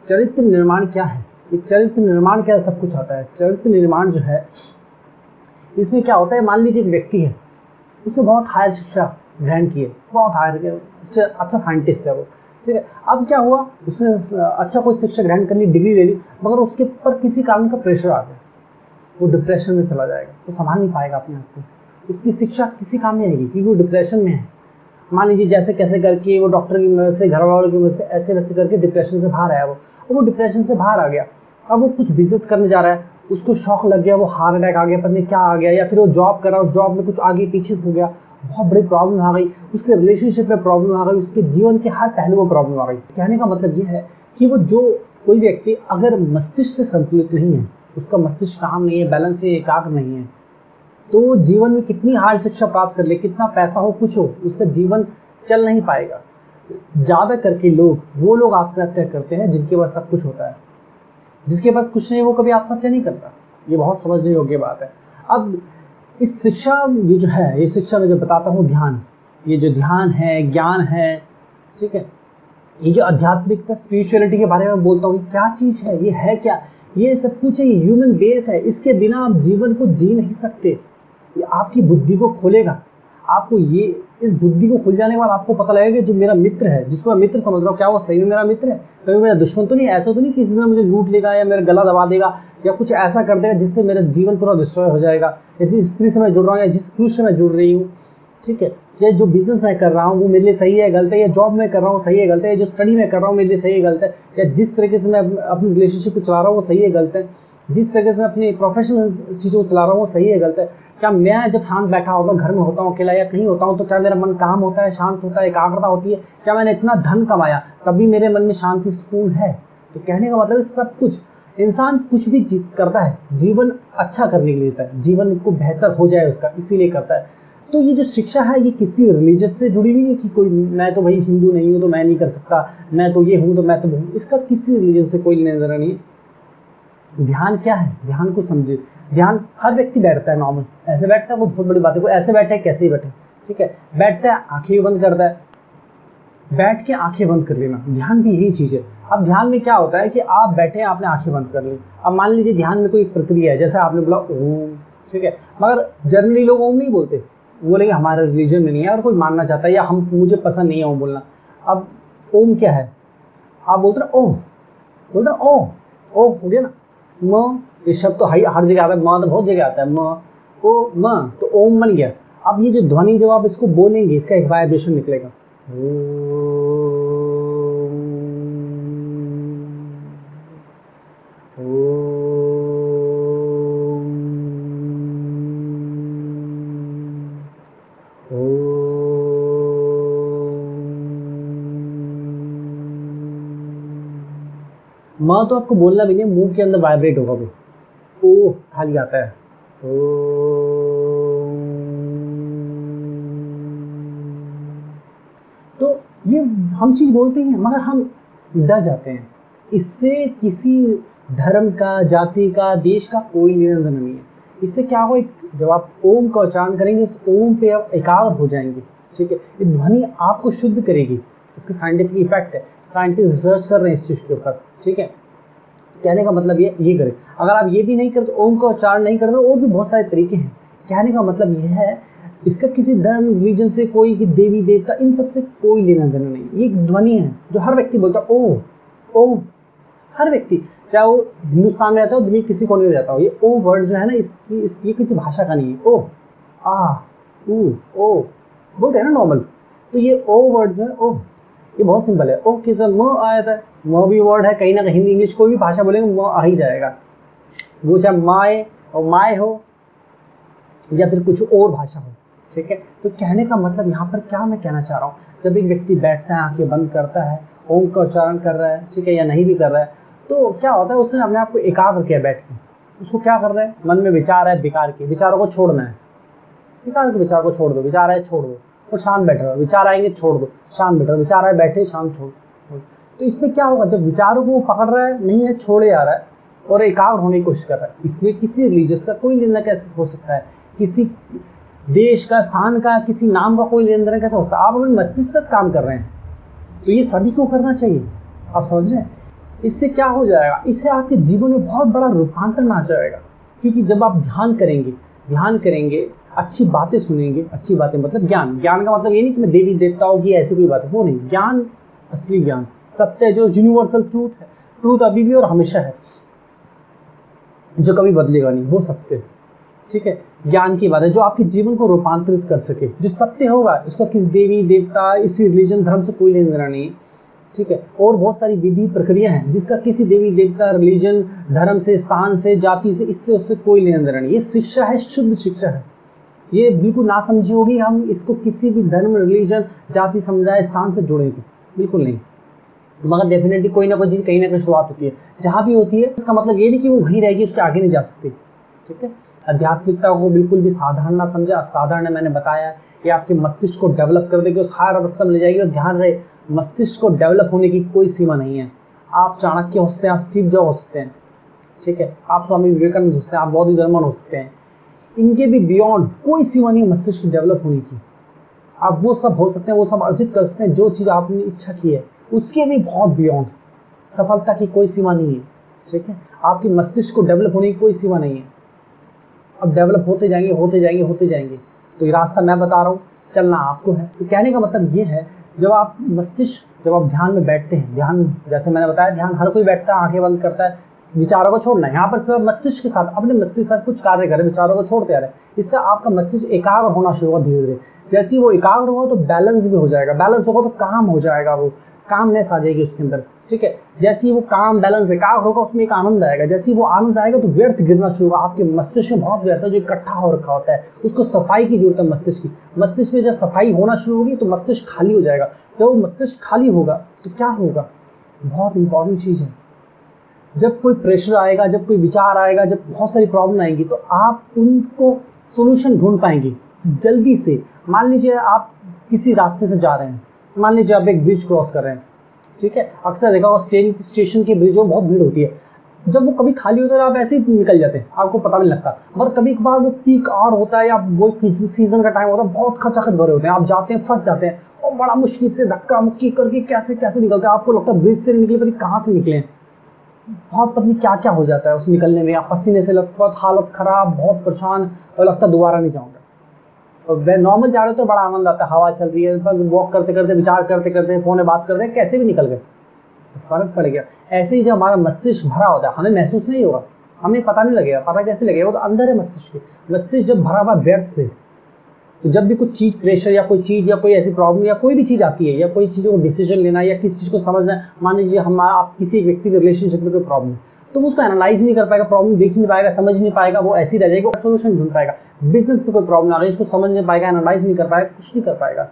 चरित्र निर्माण क्या है? ये चरित्र निर्माण क्या सब कुछ आता है। चरित्र निर्माण जो है इसमें क्या होता है, मान लीजिए एक व्यक्ति है, उसने बहुत हायर शिक्षा ग्रहण की है, बहुत हायर, अच्छा साइंटिस्ट है वो, ठीक है। अब क्या हुआ, उसने अच्छा कोई शिक्षा ग्रहण कर ली, डिग्री ले ली, मगर उसके ऊपर किसी कारण का प्रेशर आ गया, वो डिप्रेशन में चला जाएगा, वो संभाल नहीं पाएगा अपने आप को, उसकी शिक्षा किसी काम में आएगी क्योंकि वो डिप्रेशन में है। मान लीजिए जैसे कैसे करके वो डॉक्टर की मदद से, घर वालों की मदद से, ऐसे वैसे करके डिप्रेशन से बाहर आया वो डिप्रेशन से बाहर आ गया। अब वो कुछ बिजनेस करने जा रहा है, उसको शौक लग गया, वो हार्ट अटैक आ गया, पता नहीं क्या आ गया, या फिर वो जॉब कर रहा है, उस जॉब में कुछ आगे पीछे हो गया, बहुत बड़ी प्रॉब्लम आ गई, उसके रिलेशनशिप में प्रॉब्लम आ गई, उसके जीवन के हर पहलू में प्रॉब्लम आ गई। कहने का मतलब ये है कि वो जो कोई व्यक्ति अगर मस्तिष्क से संतुलित नहीं है, उसका मस्तिष्क काम नहीं है, बैलेंस से एकाग्र नहीं है, तो जीवन में कितनी हार्ड शिक्षा प्राप्त कर ले, कितना पैसा हो, कुछ हो, उसका जीवन चल नहीं पाएगा। ज़्यादा करके वो लोग आत्महत्या करते हैं जिनके पास सब कुछ होता है। जिसके पास कुछ नहीं वो कभी आत्महत्या नहीं करता। ये बहुत समझने योग्य बात है। अब इस शिक्षा, ये जो है, ये शिक्षा में जो बताता हूँ ध्यान, ये जो ध्यान है, ज्ञान है, ठीक है, ये जो आध्यात्मिकता, स्पिरिचुअलिटी के बारे में बोलता हूँ, क्या चीज़ है, ये है क्या, ये सब कुछ है, ये ह्यूमन बेस है, इसके बिना आप जीवन को जी नहीं सकते। ये आपकी बुद्धि को खोलेगा, आपको ये, इस बुद्धि को खुल जाने के बाद आपको पता लगेगा जो मेरा मित्र है, जिसको मैं मित्र समझ रहा हूँ, क्या वो सही में मेरा मित्र है, कभी मेरा दुश्मन तो नहीं, ऐसा तो नहीं कि किसी दिन मुझे लूट लेगा या मेरा गला दबा देगा या कुछ ऐसा कर देगा जिससे मेरा जीवन पूरा डिस्ट्रॉय हो जाएगा, या जिस स्त्री से मैं जुड़ रहा हूँ या जिस पुरुष से मैं जुड़ रही हूँ, ठीक है, या जो बिजनेस मैं कर रहा हूँ वो मेरे लिए सही है गलत है, या जॉब में कर रहा हूँ सही है गलत है, या जो स्टडी में कर रहा हूँ मेरे लिए सही है गलत है, या जिस तरीके से मैं अपनी रिलेशनशिप को चला रहा हूँ वो सही है गलत है, जिस तरीके से अपनी प्रोफेशनल चीज़ों को चला रहा हूँ वो सही है गलत है। क्या मैं जब शांत बैठा होता हूँ, घर में होता हूँ अकेला या कहीं होता हूँ, तो क्या मेरा मन काम होता है, शांत होता है, एकाग्रता होती है? क्या मैंने इतना धन कमाया तब भी मेरे मन में शांति सुकून है? तो कहने का मतलब सब कुछ, इंसान कुछ भी करता है जीवन अच्छा करने के लिए करता है, जीवन को बेहतर हो जाए उसका, इसीलिए करता है। तो ये जो शिक्षा है ये किसी रिलीजियस से जुड़ी हुई नहीं कि कोई मैं तो भाई हिंदू नहीं हूँ तो मैं नहीं कर सकता, मैं तो ये हूँ तो मैं तो हूँ, इसका किसी रिलीजन से कोई लेना देना नहीं है। ध्यान क्या है, ध्यान को समझे। ध्यान हर व्यक्ति बैठता है नॉर्मल, ऐसे बैठता है, कोई बहुत बड़ी बात है, कोई ऐसे बैठे कैसे ही बैठे, ठीक है, बैठता है आंखें बंद करता है, बैठ के आंखें बंद कर लेना, ध्यान भी यही चीज़ है। अब ध्यान में क्या होता है कि आप बैठे हैं, आपने आंखें बंद कर ली, अब मान लीजिए ध्यान में कोई प्रक्रिया है, जैसे आपने बोला ओम, ठीक है, मगर जनरली लोग ओम नहीं बोलते, वो बोलेंगे हमारे रिलीजन में नहीं है और कोई मानना चाहता है या मुझे पसंद नहीं है ओम बोलना। अब ओम क्या है, आप बोलते ना ओह, बोलते ना ओ हो गया ना, म, ये शब्द तो हर जगह आता है, म तो बहुत जगह आता है, म ओ म, तो ओम बन गया। अब ये जो ध्वनि जब आप इसको बोलेंगे इसका एक वाइब्रेशन निकलेगा, माँ तो आपको बोलना भी नहीं, मुंह के अंदर वाइब्रेट होगा वो, ओ खाली आता है, तो ये हम चीज़ बोलते हैं मगर हम डर जाते हैं। इससे किसी धर्म का, जाति का, देश का कोई लेना देना नहीं है। इससे क्या हो, जब आप ओम का उच्चारण करेंगे, इस ओम पे आप एकाग्र हो जाएंगे, ठीक है, ये ध्वनि आपको शुद्ध करेगी, इसका साइंटिफिक इफेक्ट है, साइंटिस्ट रिसर्च कर रहे हैं इस चीज़ के ऊपर, ठीक है। कहने का मतलब ये करें। अगर आप ये भी नहीं करते, ओम का उच्चारण नहीं करते, और भी बहुत सारे तरीके हैं। कहने का मतलब यह है, इसका किसी धर्म, रिलीजन से, कोई देवी देवता, इन सब से कोई लेना देना नहीं। ये एक ध्वनि है जो हर व्यक्ति बोलता है, ओ, हर व्यक्ति, चाहे वो हिंदुस्तान में रहता हो, दुनिया किसी कोने में रहता हो, ये ओ वर्ड जो है ना, ये किसी भाषा का नहीं है। ओ, आ, ओ बोलते हैं ना नॉर्मल, तो ये ओ वर्ड जो है, ओ, ये बहुत सिंपल है। ओ कि जब म आया था, म भी वर्ड है, कहीं ना कहीं हिंदी इंग्लिश कोई भी भाषा बोलेंगे म आ ही जाएगा, वो चाहे माए और माए हो या फिर कुछ और भाषा हो, ठीक है। तो कहने का मतलब यहाँ पर क्या मैं कहना चाह रहा हूँ, जब एक व्यक्ति बैठता है, आंखें बंद करता है, ओम का उच्चारण कर रहा है, ठीक है, या नहीं भी कर रहा है, तो क्या होता है, उसने अपने आप को एकाग्र किया बैठ के। उसको क्या कर रहा है, मन में विचार है, बेकार के विचारों को छोड़ना है, बेकार के विचार को छोड़ दो, विचार है छोड़ दो, और शांत बैठ रहो, विचार आएंगे छोड़ दो, शांत बैठ रहो, विचार आए बैठे शांत छोड़। तो इसमें क्या होगा, जब विचारों को वो पकड़ रहा है, नहीं है छोड़े आ रहा है और एकाग्र होने की कोशिश कर रहा है, इसलिए किसी रिलीजियस का कोई लेना कैसे हो सकता है, किसी देश का, स्थान का, किसी नाम का कोई लेन देन कैसे हो सकता है। आप अपने मस्तिष्क से काम कर रहे हैं, तो ये सभी को करना चाहिए, आप समझ रहे हैं। इससे क्या हो जाएगा, इससे आपके जीवन में बहुत बड़ा रूपांतरण आ जाएगा। क्योंकि जब आप ध्यान करेंगे, अच्छी बातें सुनेंगे, अच्छी बातें मतलब ज्ञान का मतलब ये नहीं कि मैं देवी देवताओं की ऐसी कोई बात है, वो नहीं। ज्ञान, असली ज्ञान, सत्य, जो यूनिवर्सल ट्रूथ है, ट्रूथ अभी भी और हमेशा है, जो कभी बदलेगा नहीं, वो सत्य है। ठीक है, ज्ञान की बात है जो आपके जीवन को रूपांतरित कर सके। जो सत्य होगा उसका किसी देवी देवता, इसी रिलीजन, धर्म से कोई लेना देना नहीं है। ठीक है, और बहुत सारी विधि प्रक्रिया हैं जिसका किसी देवी देवता, रिलीजन, धर्म से, स्थान से, जाति से, इससे उससे कोई लेना देना नहीं। ये शिक्षा है, शुद्ध शिक्षा है। ये बिल्कुल ना समझी होगी हम इसको किसी भी धर्म, रिलीजन, जाति, समुदाय, स्थान से जोड़ेंगे, बिल्कुल नहीं। मगर डेफिनेटली कोई ना कोई चीज़ कहीं ना कहीं शुरुआत होती है, जहाँ भी होती है उसका मतलब ये नहीं कि वो वहीं रहेगी, उसके आगे नहीं जा सकती। ठीक है, आध्यात्मिकता को बिल्कुल भी साधारण ना समझे। असाधारण है, मैंने बताया, ये आपके मस्तिष्क को डेवलप कर देगी, उस हायर अवस्था में ले जाएगी। और ध्यान रहे, मस्तिष्क को डेवलप होने की कोई सीमा नहीं है। आप चाणक्य हो सकते हैं, आप स्टीव जॉब हो सकते हैं, ठीक है, आप स्वामी विवेकानंद हो सकते हैं, आप बौद्ध धर्मन हो सकते हैं, इनके भी बियॉन्ड कोई सीमा नहीं है मस्तिष्क डेवलप होने की। आप वो सब हो सकते हैं, वो सब अर्जित कर सकते हैं जो चीज़ आपने इच्छा की है, उसके भी बहुत बियॉन्ड। सफलता की कोई सीमा नहीं है। ठीक है, आपके मस्तिष्क को डेवलप होने की कोई सीमा नहीं है। अब डेवलप होते जाएंगे, होते जाएंगे, होते जाएंगे। तो ये रास्ता मैं बता रहा हूँ, चलना आपको है। तो कहने का मतलब ये है, जब आप ध्यान में बैठते हैं, ध्यान जैसे मैंने बताया, ध्यान हर कोई बैठता है, आंखें बंद करता है, विचारों को छोड़ना है। यहाँ पर सब मस्तिष्क के साथ, अपने मस्तिष्क के साथ कुछ कार्य करें, विचारों को छोड़ते आ रहे। इससे आपका मस्तिष्क एकाग्र होना शुरू होगा धीरे धीरे। जैसे ही वो एकाग्र होगा तो बैलेंस भी हो जाएगा, बैलेंस होगा तो काम हो जाएगा, वो कामनेस आ जाएगी उसके अंदर। ठीक है, जैसे ही वो काम बैलेंस एकाग्र होगा, उसमें एक आनंद आएगा। जैसे ही वो आनंद आएगा तो व्यर्थ गिरना शुरू होगा। आपके मस्तिष्क में बहुत व्यर्थ है जो इकट्ठा हो रखा होता है, उसको सफाई की जरूरत है मस्तिष्क की। मस्तिष्क में जब सफाई होना शुरू होगी तो मस्तिष्क खाली हो जाएगा। जब वो मस्तिष्क खाली होगा तो क्या होगा, बहुत इंपॉर्टेंट चीज़ है। जब कोई प्रेशर आएगा, जब कोई विचार आएगा, जब बहुत सारी प्रॉब्लम आएंगी, तो आप उनको सोल्यूशन ढूंढ पाएंगे जल्दी से। मान लीजिए आप किसी रास्ते से जा रहे हैं, मान लीजिए आप एक ब्रिज क्रॉस कर रहे हैं। ठीक है, अक्सर देखा होगा स्टेशन के ब्रिजों में बहुत भीड़ होती है। जब वो कभी खाली होता है आप ऐसे ही निकल जाते हैं, आपको पता नहीं लगता। मगर कभी कभार वो पीक आवर होता है या वो किसी सीजन का टाइम होता है, बहुत खचाखच भरे होते हैं, आप जाते हैं, फंस जाते हैं, और बड़ा मुश्किल से धक्का मुक्की करके कैसे कैसे निकलते हैं। आपको लगता है ब्रिज से निकले, पर कहाँ से निकले, बहुत पता नहीं क्या क्या हो जाता है उस निकलने में। आप पसीने से लथपथ, हालत खराब, बहुत परेशान, और लगता है दोबारा नहीं जाऊँगा। और नॉर्मल जा रहे हो तो बड़ा आनंद आता है, हवा चल रही है, बस वॉक करते करते, विचार करते करते, फोन में बात करते, कैसे भी निकल गए, तो फर्क पड़ गया। ऐसे ही जब हमारा मस्तिष्क भरा होता है, हमें महसूस नहीं होगा, हमें पता नहीं लगेगा। पता कैसे लगेगा, वो तो अंदर है मस्तिष्क। मस्तिष्क जब भरा हुआ व्यर्थ से, तो जब भी कुछ चीज़, प्रेशर या कोई चीज़ या कोई ऐसी प्रॉब्लम या कोई भी चीज़ आती है, या कोई चीज़ों को डिसीजन लेना या किसी चीज़ को समझना है, मान लीजिए आप किसी एक व्यक्ति के रिलेशनशिप में कोई प्रॉब्लम है, तो उसको एनालाइज नहीं कर पाएगा, प्रॉब्लम देख नहीं पाएगा, समझ नहीं पाएगा, वो ऐसी रह जाएगी, सोल्यूशन ढूंढ पाएगा। बिजनेस में कोई प्रॉब्लम आ रही है, इसको समझ नहीं पाएगा, एनालाइज नहीं कर पाएगा, कुछ नहीं कर पाएगा।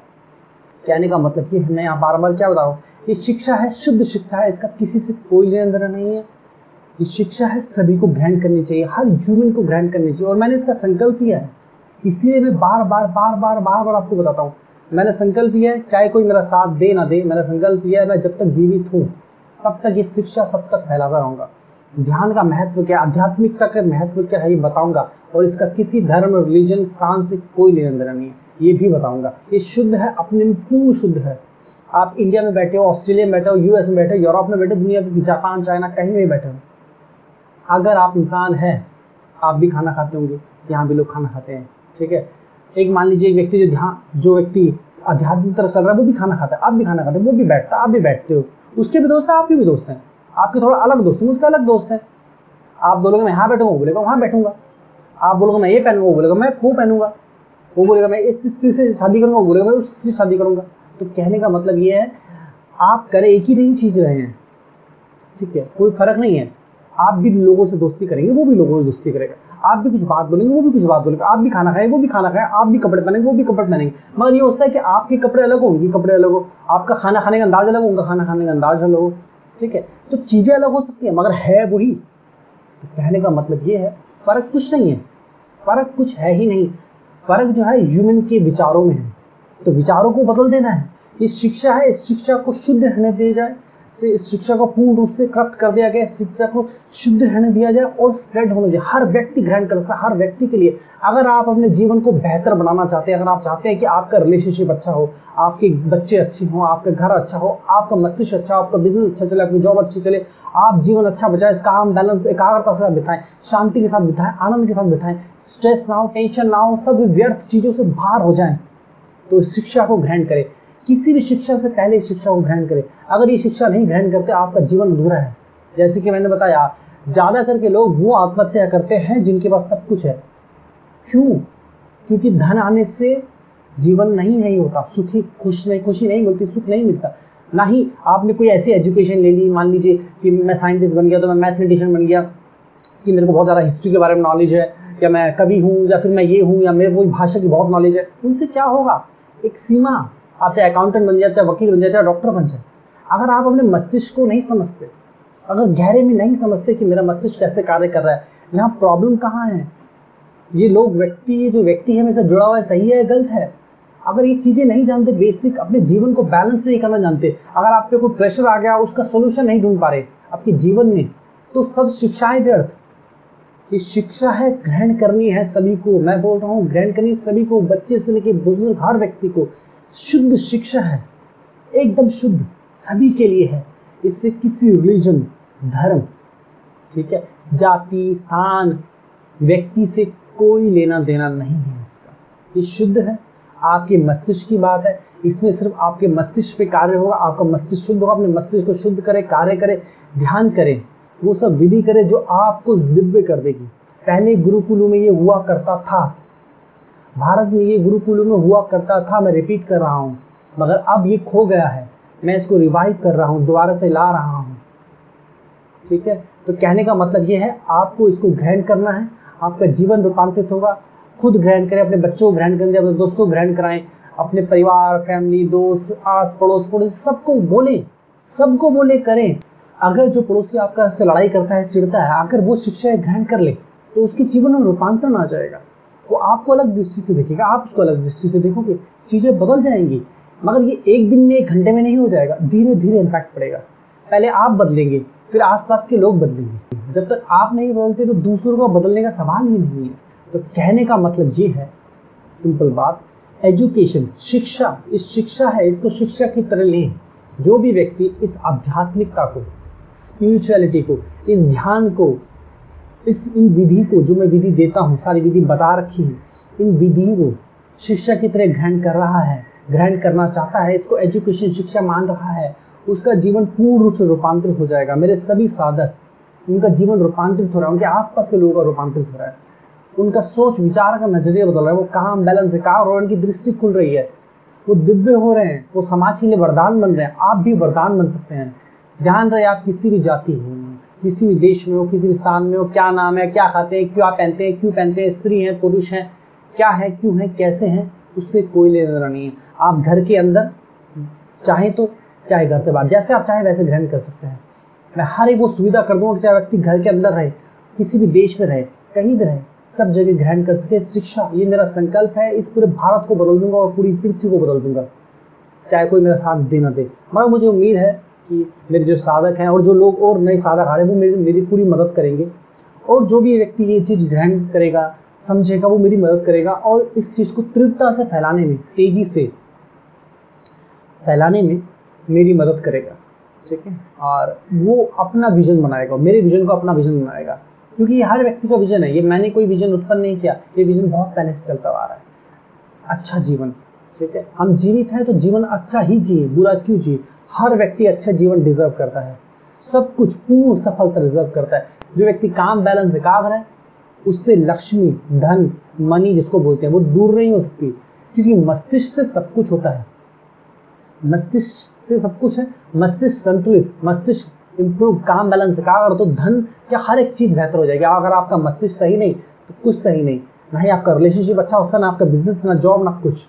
कहने का मतलब कि मैं यहाँ बार बार क्या बता रहा हूँ, ये शिक्षा है, शुद्ध शिक्षा है, इसका किसी से कोई लेना देना नहीं है। ये शिक्षा है, सभी को ग्रहण करनी चाहिए, हर ह्यूमन को ग्रहण करनी चाहिए। और मैंने इसका संकल्प किया है, इसलिए मैं बार बार आपको बताता हूँ। मैंने संकल्प किया है, चाहे कोई मेरा साथ दे ना दे, मैंने संकल्प किया है, मैं जब तक जीवित हूँ तब तक ये शिक्षा सब तक फैलाता रहूँगा। ध्यान का महत्व क्या, आध्यात्मिकता का महत्व क्या है, ये बताऊंगा। और इसका किसी धर्म, रिलीजन, स्थान से कोई लेना देना नहीं है, ये भी बताऊंगा। ये शुद्ध है, अपने में पूर्ण शुद्ध है। आप इंडिया में बैठे हो, ऑस्ट्रेलिया में बैठे हो, यूएस में बैठे हो, यूरोप में बैठे हो, दुनिया के जापान, चाइना, कहीं में बैठे हो, अगर आप इंसान हैं, आप भी खाना खाते होंगे, यहाँ भी लोग खाना खाते हैं। ठीक है, एक मान लीजिए एक व्यक्ति जो व्यक्ति आध्यात्मिक तरफ चल रहा है, वो भी खाना खाता है, आप भी खाना खाते हो, वो भी बैठता है, आप भी बैठते हो, उसके भी दोस्त हैं, आपके भी दोस्त हैं, आपके थोड़ा अलग दोस्त हैं, उसके अलग दोस्त हैं। आप बोलोगे मैं यहाँ बैठूंगा, वो बोलेगा वहाँ बैठूंगा। आप बोलोगे मैं ये पहनूंगा, वो बोलेगा मैं वो पहनूंगा। वो बोलेगा मैं इस स्त्री से शादी करूंगा, वो बोलेगा मैं उस स्त्री से शादी करूंगा। तो कहने का मतलब ये है, आप करें एक ही नहीं चीज रहे हैं, ठीक है, कोई फर्क नहीं है। आप भी लोगों से दोस्ती करेंगे, वो भी लोगों से दोस्ती करेगा। आप भी कुछ बात बोलेंगे, वो भी कुछ बात बोलेगा। आप भी खाना खाएंगे, वो भी खाना खाए। आप भी कपड़े पहनेंगे, वो भी कपड़े पहनेंगे। मगर ये होता है कि आपके कपड़े अलग हो, उनके कपड़े अलग हो, आपका खाना खाने का अंदाज अलग हो, उनका खाना खाने का अंदाज अलग हो। ठीक है, तो चीजें अलग हो सकती है, मगर है वही। तो कहने का मतलब ये है, फर्क कुछ नहीं है, फर्क कुछ है ही नहीं। फर्क जो है ह्यूमन के विचारों में है, तो विचारों को बदल देना है। ये शिक्षा है, इस शिक्षा को शुद्ध रहने दिया जाए, से इस शिक्षा को पूर्ण रूप से करप्ट कर दिया गया, शिक्षा को शुद्ध रहने दिया जाए और स्प्रेड होने दिया। हर व्यक्ति ग्रहण कर सकता है, हर व्यक्ति के लिए। अगर आप अपने जीवन को बेहतर बनाना चाहते हैं, अगर आप चाहते हैं कि आपका रिलेशनशिप अच्छा हो, आपके बच्चे अच्छे हों, आपका घर अच्छा हो, आपका मस्तिष्क अच्छा हो, आपका बिजनेस अच्छा चले, आपकी जॉब अच्छी चले, आप जीवन अच्छा बचाएं, काम बैलेंस एकाग्रता से बिताएं, शांति के साथ बिताएं, आनंद के साथ बिताएं, स्ट्रेस ना हो, टेंशन ना हो, सब व्यर्थ चीज़ों से बाहर हो जाएं, तो इस शिक्षा को ग्रहण करें। किसी भी शिक्षा से पहले इस शिक्षा को ग्रहण करें। अगर ये शिक्षा नहीं ग्रहण करते, आपका जीवन अधूरा है। जैसे कि मैंने बताया, ज़्यादा करके लोग वो आत्महत्या करते हैं जिनके पास सब कुछ है। क्यों? क्योंकि धन आने से जीवन नहीं होता, खुशी नहीं मिलती, सुख नहीं मिलता। ना ही आपने कोई ऐसी एजुकेशन ले ली, मान लीजिए कि मैं साइंटिस्ट बन गया तो मैं मैथमेटिशियन बन गया, कि मेरे को बहुत ज़्यादा हिस्ट्री के बारे में नॉलेज है, या मैं कवि हूँ, या फिर मैं ये हूँ, या मेरे कोई भाषा की बहुत नॉलेज है। उनसे क्या होगा? एक सीमा। आप चाहे अकाउंटेंट बन जाए, चाहे वकील बन जाए, चाहे डॉक्टर बन जाए, अगर आप अपने मस्तिष्क को नहीं समझते, अगर गहरे में नहीं समझते कि मेरा मस्तिष्क कैसे कार्य कर रहा है, यहाँ प्रॉब्लम कहाँ है, ये जो व्यक्ति है मेरे से जुड़ा हुआ है, सही है गलत है, अगर ये चीज़ें नहीं जानते, बेसिक अपने जीवन को बैलेंस नहीं करना जानते, अगर आप पे कोई प्रेशर आ गया, उसका सोल्यूशन नहीं ढूंढ पा रहे आपके जीवन में, तो सब शिक्षाएं व्यर्थ। ये शिक्षा है, ग्रहण करनी है सभी को। मैं बोल रहा हूँ ग्रहण करनी सभी को, बच्चे से लेकर बुजुर्ग, हर व्यक्ति को। शुद्ध शिक्षा है, एकदम शुद्ध, सभी के लिए है। इससे किसी रिलीजन, धर्म, ठीक है, जाति, स्थान, व्यक्ति से कोई लेना देना नहीं है इसका। ये शुद्ध है, आपके मस्तिष्क की बात है। इसमें सिर्फ आपके मस्तिष्क पे कार्य होगा, आपका मस्तिष्क शुद्ध होगा। अपने मस्तिष्क को शुद्ध करें, कार्य करें, ध्यान करें, वो सब विधि करें जो आपको दिव्य कर देगी। पहले गुरुकुलों में ये हुआ करता था, भारत में ये गुरुकुलों में हुआ करता था, मैं रिपीट कर रहा हूँ, मगर अब ये खो गया है। मैं इसको रिवाइव कर रहा हूँ, दोबारा से ला रहा हूँ, ठीक है। तो कहने का मतलब ये है, आपको इसको ग्रहण करना है, आपका जीवन रूपांतरित होगा। खुद ग्रहण करें, अपने बच्चों को ग्रहण करें, अपने दोस्तों को ग्रहण कराएं, अपने परिवार, फैमिली, दोस्त, आस पड़ोस सबको बोले करें। अगर जो पड़ोसी आपका से लड़ाई करता है, चिढ़ता है, अगर वो शिक्षा ग्रहण कर ले, तो उसके जीवन में रूपांतरण आ जाएगा। वो आपको अलग दृष्टि से देखेगा, आप उसको अलग दृष्टि से देखोगे, चीज़ें बदल जाएंगी। मगर ये एक दिन में, एक घंटे में नहीं हो जाएगा, धीरे धीरे इम्पैक्ट पड़ेगा। पहले आप बदलेंगे, फिर आसपास के लोग बदलेंगे। जब तक आप नहीं बदलते तो दूसरों को बदलने का सवाल ही नहीं है। तो कहने का मतलब ये है, सिंपल बात, एजुकेशन, शिक्षा, इस शिक्षा है, इसको शिक्षा की तरह लें। जो भी व्यक्ति इस आध्यात्मिकता को, स्पिरिचुअलिटी को, इस ध्यान को, इन विधि को, जो मैं विधि देता हूँ, सारी विधि बता रखी है, इन विधि को शिक्षा की तरह ग्रहण कर रहा है, ग्रहण करना चाहता है, इसको एजुकेशन, शिक्षा मान रहा है, उसका जीवन पूर्ण रूप से रूपांतरित हो जाएगा। मेरे सभी साधक, उनका जीवन रूपांतरित हो रहा है, उनके आसपास के लोगों का रूपांतरित हो रहा है, उनका सोच विचार का नजरिया बदल रहा है, वो काम बैलेंस है, काम और उनकी दृष्टि खुल रही है, वो दिव्य हो रहे हैं, वो समाज के लिए वरदान बन रहे हैं। आप भी वरदान बन सकते हैं। ध्यान रहे, आप किसी भी जाति हो, किसी भी देश में हो, किसी भी स्थान में हो, क्या नाम है, क्या खाते हैं, क्या क्यों पहनते हैं, स्त्री हैं, पुरुष हैं, क्या है, क्यों है, कैसे हैं, उससे कोई लेना देना नहीं है। आप घर के अंदर चाहे तो, चाहे घर के बाहर, जैसे आप चाहे वैसे ग्रहण कर सकते हैं। मैं हर एक वो सुविधा कर दूंगा कि चाहे व्यक्ति घर के अंदर रहे, किसी भी देश में रहे, कहीं भी रहे, सब जगह ग्रहण कर सके शिक्षा। ये मेरा संकल्प है, इस पूरे भारत को बदल दूंगा और पूरी पृथ्वी को बदल दूंगा, चाहे कोई मेरा साथ दे ना दे। मगर मुझे उम्मीद है कि मेरे जो साधक हैं और जो लोग और नए साधक आ रहे हैं, वो मेरी पूरी मदद करेंगे। और जो भी व्यक्ति ये चीज़ ग्रहण करेगा, समझेगा, वो मेरी मदद करेगा और इस चीज़ को तीव्रता से फैलाने में, तेजी से फैलाने में मेरी मदद करेगा, ठीक है। और वो अपना विजन बनाएगा, मेरे विजन को अपना विजन बनाएगा, क्योंकि ये हर व्यक्ति का विजन है। ये मैंने कोई विजन उत्पन्न नहीं किया, ये विजन बहुत पहले से चलता आ रहा है। अच्छा जीवन, ठीक है, हम जीवित हैं तो जीवन अच्छा ही जिए, बुरा क्यों जिए। हर व्यक्ति अच्छा जीवन डिजर्व करता है, सब कुछ पूर्ण सफलता डिजर्व करता है। जो व्यक्ति काम बैलेंस एकाग्र है, उससे लक्ष्मी, धन, मनी जिसको बोलते हैं, वो दूर नहीं हो सकती, क्योंकि मस्तिष्क से सब कुछ होता है। मस्तिष्क से सब कुछ है, मस्तिष्क संतुलित, मस्तिष्क इम्प्रूव, काम बैलेंस एकाग्र, तो धन क्या हर एक चीज बेहतर हो जाएगी। अगर आपका मस्तिष्क सही नहीं तो कुछ सही नहीं, ना ही आपका रिलेशनशिप अच्छा होता, ना आपका बिजनेस, ना जॉब, ना कुछ।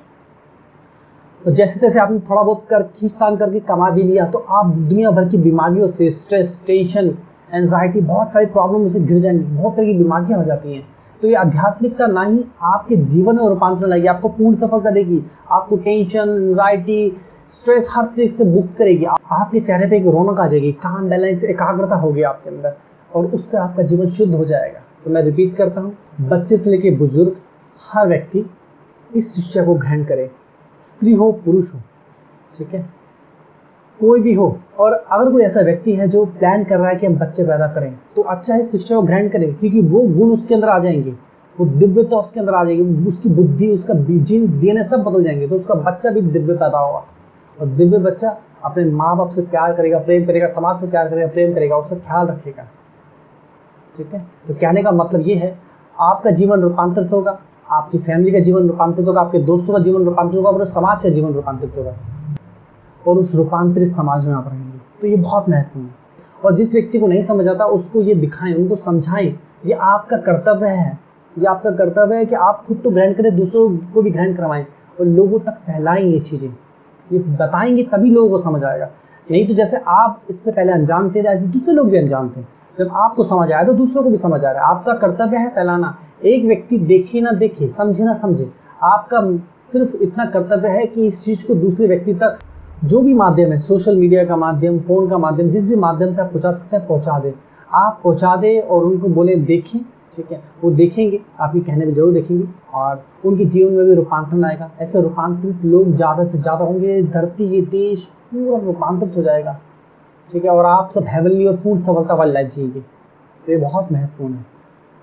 तो जैसे तैसे आपने थोड़ा बहुत खींचतान करके कमा भी लिया, तो आप दुनिया भर की बीमारियों से, स्ट्रेस, टेंशन, एंजाइटी, बहुत सारी प्रॉब्लम से घिर जाएंगे, बहुत तरह की बीमारियां हो जाती हैं। तो ये आध्यात्मिकता ना ही आपके जीवन में रूपांतरण लाएगी, आपको पूर्ण सफलता देगी, आपको टेंशन, एंजाइटी, स्ट्रेस हर चीज से मुक्त करेगी। आपके चेहरे पे एक रौनक आ जाएगी, काम बैलेंस, एकाग्रता होगी आपके अंदर, और उससे आपका जीवन शुद्ध हो जाएगा। तो मैं रिपीट करता हूँ, बच्चे से लेके बुजुर्ग हर व्यक्ति इस शिक्षा को ग्रहण करे, स्त्री हो पुरुष हो, ठीक है, कोई भी हो। और अगर कोई ऐसा व्यक्ति है जो प्लान कर रहा है कि हम बच्चे पैदा करें, तो अच्छा है शिक्षा को ग्रहण करें, क्योंकि वो गुण उसके अंदर आ जाएंगे, वो दिव्यता उसके अंदर आ जाएगी, उसकी बुद्धि, उसका जीन्स, डीएनए सब बदल जाएंगे, तो उसका बच्चा भी दिव्य पैदा होगा। और दिव्य बच्चा अपने माँ बाप से प्यार करेगा, प्रेम करेगा, समाज से प्यार करेगा, प्रेम करेगा, उसका ख्याल रखेगा, ठीक है। तो कहने का मतलब ये है, आपका जीवन रूपांतरित होगा, आपकी फैमिली का जीवन रूपांतरित होगा, आपके दोस्तों का जीवन रूपांतरित होगा, पूरे समाज का जीवन रूपांतरित होगा, और उस रूपांतरित समाज में आप रहेंगे। तो ये बहुत महत्वपूर्ण है। और जिस व्यक्ति को नहीं समझ आता उसको ये दिखाएं, उनको समझाएं, ये आपका कर्तव्य है, ये आपका कर्तव्य है कि आप खुद तो ग्रहण करें, दूसरों को भी ग्रहण करवाएं और लोगों तक फैलाएं ये चीज़ें, ये बताएंगे तभी लोगों को समझ आएगा। नहीं तो जैसे आप इससे पहले अनजान थे, ऐसे दूसरे लोग भी अनजान थे, जब आपको समझ आया तो दूसरों को भी समझ आ रहा है। आपका कर्तव्य है फैलाना। एक व्यक्ति देखे ना देखे, समझे ना समझे, आपका सिर्फ इतना कर्तव्य है कि इस चीज़ को दूसरे व्यक्ति तक, जो भी माध्यम है, सोशल मीडिया का माध्यम, फ़ोन का माध्यम, जिस भी माध्यम से आप पहुंचा सकते हैं पहुंचा दें। आप पहुंचा दें और उनको बोले देखें, ठीक है, वो देखेंगे, आपके कहने में जरूर देखेंगे, और उनके जीवन में भी रूपांतरण आएगा। ऐसे रूपांतरित लोग ज़्यादा से ज़्यादा होंगे, धरती, ये देश पूरा रूपांतरित हो जाएगा, ठीक है, और आप सब हेवनली और पूर्ण सफलता वाली लाइफ जिएंगे। तो ये बहुत महत्वपूर्ण है।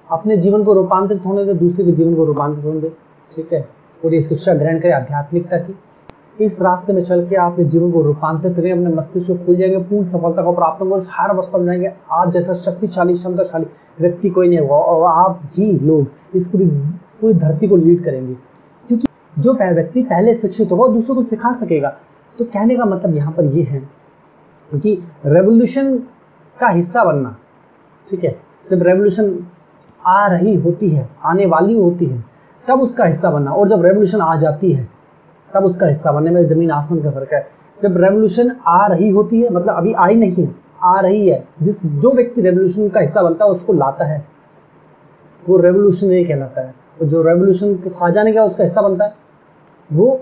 अपने जीवन को रूपांतरित होने दें, दूसरे के जीवन को रूपांतरित होने दें, ठीक है, और ये शिक्षा ग्रहण करें आध्यात्मिकता की। इस रास्ते में चल के आप अपने जीवन को रूपांतरित करें, अपने मस्तिष्क को खुल जाएंगे, पूर्ण सफलता को प्राप्त होंगे, हर अवस्था में जाएंगे। आप जैसा शक्तिशाली, क्षमताशाली व्यक्ति कोई नहीं होगा, और आप ही लोग इस पूरी धरती को लीड करेंगे, क्योंकि जो व्यक्ति पहले शिक्षित होगा दूसरों को सिखा सकेगा। तो कहने का मतलब यहाँ पर ये है कि रेवोल्यूशन का हिस्सा बनना, ठीक है, जब रेवोल्यूशन आ रही होती है, आने वाली होती है, तब उसका हिस्सा बनना, और जब रेवोल्यूशन आ जाती है तब उसका हिस्सा बनने में जमीन आसमान का फर्क है। जब रेवोल्यूशन आ रही होती है, मतलब अभी आई नहीं है, आ रही है, जो व्यक्ति रेवोल्यूशन का हिस्सा बनता है उसको लाता है, वो रेवोल्यूशनरी कहलाता है। और जो रेवोल्यूशन आ जाने का उसका हिस्सा बनता है, वो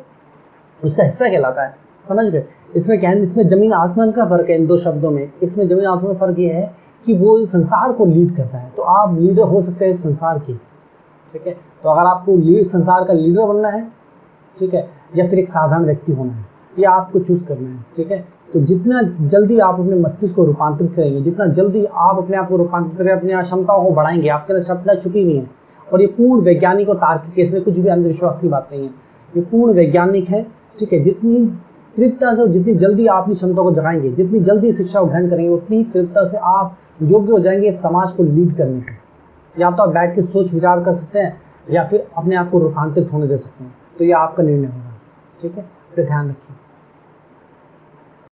उसका हिस्सा कहलाता है। समझ गए? इसमें जमीन आसमान का फर्क है इन दो शब्दों में। इसमें जमीन आसमान का फर्क ये है कि वो संसार को लीड करता है, तो आप लीडर हो सकते हैं इस संसार की, ठीक है। तो अगर आपको संसार का लीडर बनना है, ठीक है, या फिर एक साधारण व्यक्ति होना है, ये आपको चूज करना है, ठीक है। तो जितना जल्दी आप अपने मस्तिष्क को रूपांतरित करेंगे, जितना जल्दी आप अपने आप को रूपांतरित करें, अपनी क्षमताओं को बढ़ाएंगे, आपके अंदर क्षमता छुपी हुई है, और ये पूर्ण वैज्ञानिक और तार्किक है, इसमें कुछ भी अंधविश्वास की बात नहीं है, ये पूर्ण वैज्ञानिक है, ठीक है। जितनी तीव्रता से और जितनी जल्दी आप अपनी क्षमता को जगाएंगे, जितनी जल्दी शिक्षा को ग्रहण करेंगे, उतनी ही तीव्रता से आप योग्य हो जाएंगे समाज को लीड करने के। या तो आप बैठ के सोच विचार कर सकते हैं, या फिर अपने आप को रूपांतरित होने दे सकते हैं। तो ये आपका निर्णय होगा, ठीक है। तो ध्यान रखिए।